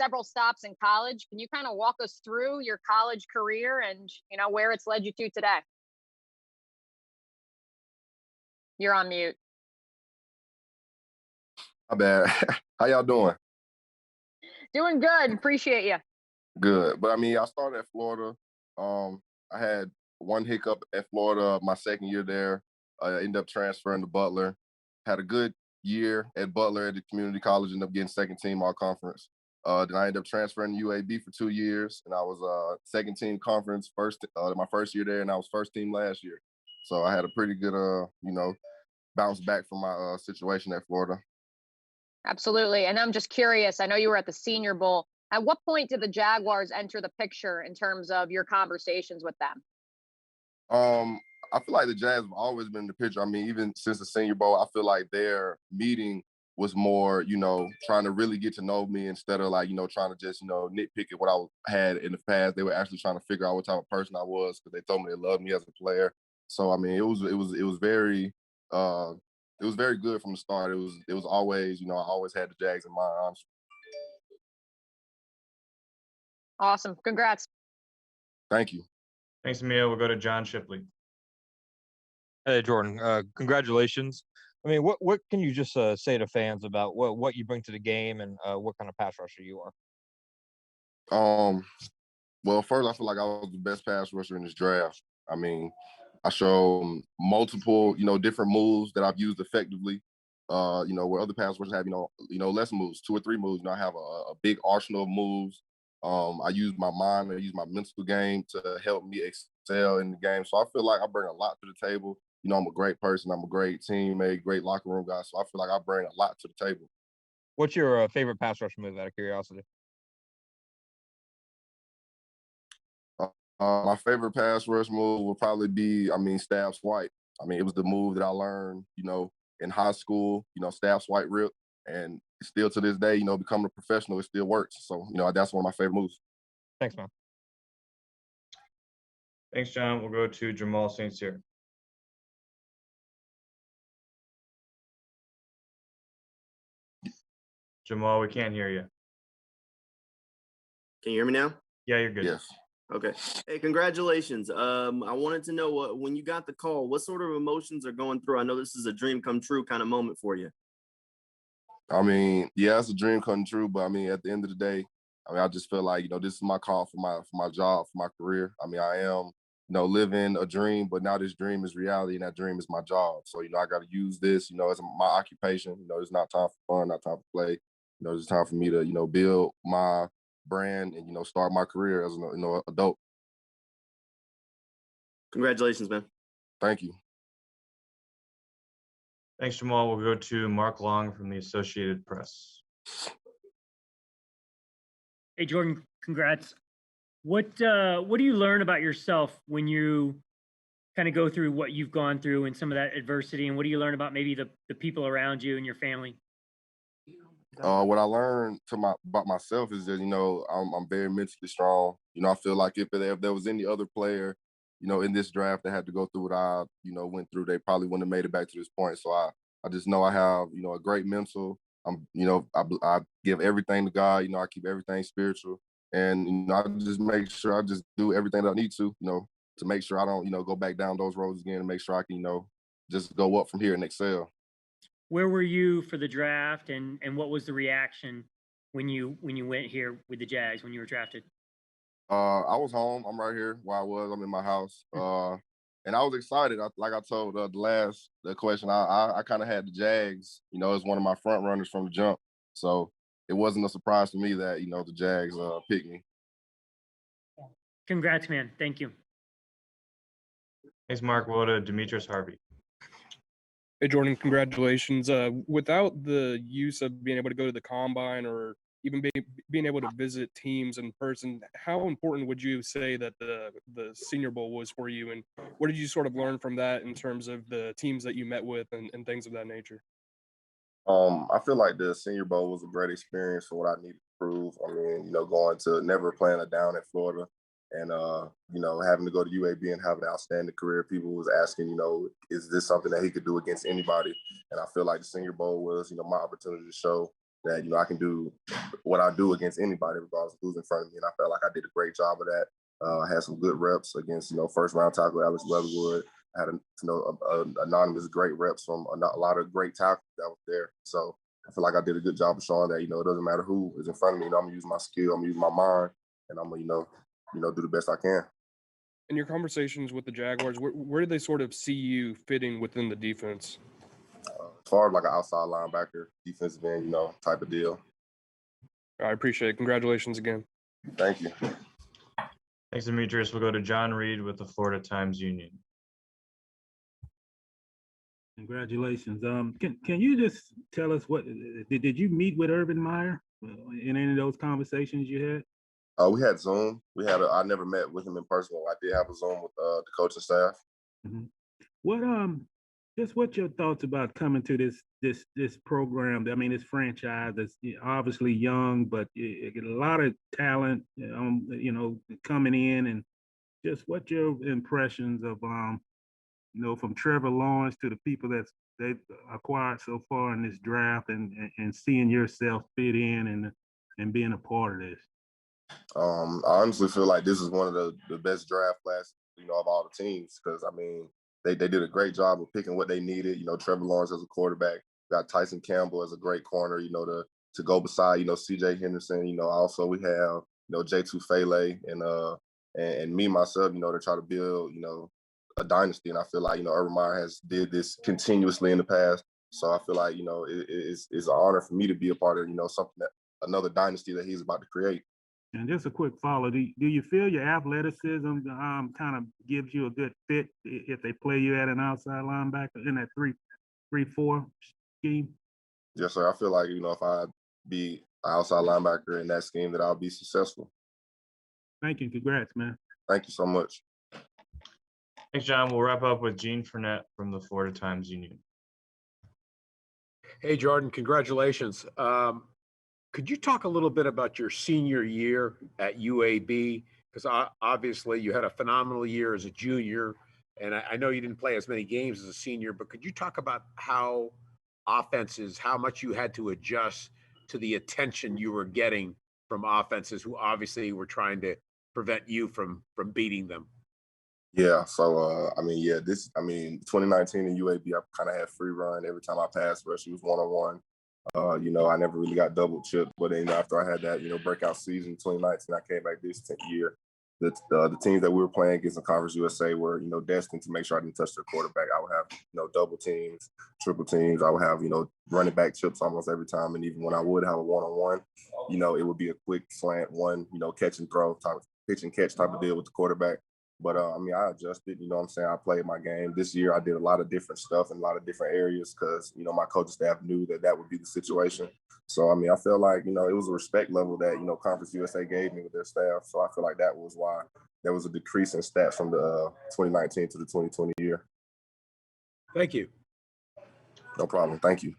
several stops in college. Can you kind of walk us through your college career and, where it's led you to today? You're on mute. My bad. How y'all doing? Doing good. Appreciate you. Good. But I started at Florida. I had one hiccup at Florida my second year there. I ended up transferring to Butler. Had a good year at Butler at the community college. Ended up getting second team all conference. Then I ended up transferring to UAB for 2 years, and I was second team conference my first year there, and I was first team last year. So I had a pretty good bounce back from my situation at Florida. Absolutely. And I'm just curious. I know you were at the Senior Bowl. At what point did the Jaguars enter the picture in terms of your conversations with them? I feel like the Jazz have always been in the picture. Even since the Senior Bowl, I feel like their meeting was more, trying to really get to know me instead of trying to just, nitpick at what I had in the past. They were actually trying to figure out what type of person I was because they told me they loved me as a player. So it was very good from the start. It was always, I always had the Jags in mind, honestly. Awesome. Congrats. Thank you. Thanks, Emil. We'll go to John Shipley. Hey, Jordan. Congratulations. What can you just say to fans about what you bring to the game and what kind of pass rusher you are? Well, first, I feel like I was the best pass rusher in this draft. I show multiple, different moves that I've used effectively. Where other pass rushers have, less moves, 2 or 3 moves. I have a big arsenal of moves. I use my mind, I use my mental game to help me excel in the game. So I feel like I bring a lot to the table. I'm a great person. I'm a great teammate, great locker room guy. So I feel like I bring a lot to the table. What's your favorite pass rush move, out of curiosity? My favorite pass rush move would probably be, stab swipe. It was the move that I learned, in high school, stab swipe rip. And still to this day, becoming a professional, it still works. So, that's one of my favorite moves. Thanks, man. Thanks, John. We'll go to Jamal St. Cyr. Jamal, we can't hear you. Can you hear me now? Yeah, you're good. Yes. Okay. Hey, congratulations. I wanted to know when you got the call, what sort of emotions are going through? I know this is a dream come true kind of moment for you. Yeah, it's a dream come true, but at the end of the day, I just feel like, this is my call for my job, for my career. I am, living a dream, but now this dream is reality and that dream is my job. So, I got to use this, as my occupation. It's not time for fun, not time for play. It's time for me to, build my brand and, start my career as an adult. Congratulations, man. Thank you. Thanks, Jamal. We'll go to Mark Long from the Associated Press. Hey, Jordan, congrats. What do you learn about yourself when you kind of go through what you've gone through and some of that adversity? And what do you learn about maybe the people around you and your family? What I learned about myself is that, I'm very mentally strong. I feel like if there was any other player, in this draft that had to go through what I, went through, they probably wouldn't have made it back to this point. So I just know I have, a great mental. I give everything to God. I keep everything spiritual. And, I just make sure I just do everything that I need to make sure I don't, go back down those roads again and make sure I can, just go up from here and excel. Where were you for the draft, and what was the reaction when you went here with the Jags when you were drafted? I was home. I'm right here where I was. I'm in my house. And I was excited. Like I told the question, I kind of had the Jags, as one of my front runners from the jump. So it wasn't a surprise to me that, the Jags picked me. Congrats, man. Thank you. Thanks, Mark. We'll go to Demetrius Harvey. Hey, Jordan, congratulations. Without the use of being able to go to the combine or even being able to visit teams in person, how important would you say that the Senior Bowl was for you? And what did you sort of learn from that in terms of the teams that you met with and things of that nature? I feel like the Senior Bowl was a great experience for what I needed to prove. Going to never playing a down at Florida and, having to go to UAB and have an outstanding career. People was asking, is this something that he could do against anybody? And I feel like the Senior Bowl was, my opportunity to show that, you know, I can do what I do against anybody, regardless of who's in front of me. And I felt like I did a great job of that. I had some good reps against, you know, first round tackle Alex Leatherwood. I had, anonymous great reps from a lot of great tackles that was there. So I feel like I did a good job of showing that, you know, it doesn't matter who is in front of me. You know, I'm gonna use my skill, I'm gonna use my mind, and I'm gonna, do the best I can. In your conversations with the Jaguars, where do they sort of see you fitting within the defense? As far as like an outside linebacker, defensive end, you know, type of deal. I appreciate it. Congratulations again. Thank you. Thanks, Demetrius. We'll go to John Reed with the Florida Times-Union. Congratulations. Can you just tell us what did you meet with Urban Meyer in any of those conversations you had? We had Zoom. I never met with him in person. I did have a Zoom with the coaching staff. Mm-hmm. What's your thoughts about coming to this program? I mean, this franchise that's obviously young, but a lot of talent, coming in, and just what your impressions of, from Trevor Lawrence to the people they've acquired so far in this draft, and seeing yourself fit in and being a part of this. I honestly feel like this is one of the best draft classes, of all the teams, because I mean, they did a great job of picking what they needed. Trevor Lawrence as a quarterback, got Tyson Campbell as a great corner, to go beside, CJ Henderson. Also we have, J. Tufele and me myself, to try to build, a dynasty. And I feel like, Urban Meyer has did this continuously in the past. So I feel like, it's an honor for me to be a part of, another dynasty that he's about to create. And just a quick follow, do you feel your athleticism kind of gives you a good fit if they play you at an outside linebacker in that 3-4 scheme? Yes, sir. I feel like, if I be an outside linebacker in that scheme, that I'll be successful. Thank you. Congrats, man. Thank you so much. Thanks, John. We'll wrap up with Gene Fournette from the Florida Times-Union. Hey, Jordan, congratulations. Could you talk a little bit about your senior year at UAB? Because obviously you had a phenomenal year as a junior, and I know you didn't play as many games as a senior, but could you talk about how much you had to adjust to the attention you were getting from offenses who obviously were trying to prevent you from beating them? Yeah. So, 2019 in UAB, I kind of had free run every time I passed rush. It was one-on-one. I never really got double chipped, but then after I had that, breakout season in 2019, I came back this 10th year. The teams that we were playing against in Conference USA were, destined to make sure I didn't touch their quarterback. I would have, double teams, triple teams. I would have, running back chips almost every time. And even when I would have a one-on-one, it would be a quick slant one, catch and throw type, pitch and catch type of deal with the quarterback. But, I adjusted, I played my game. This year, I did a lot of different stuff in a lot of different areas because, my coaching staff knew that would be the situation. So, I feel like, it was a respect level that, Conference USA gave me with their staff. So I feel like that was why there was a decrease in stats from the 2019 to the 2020 year. Thank you. No problem. Thank you.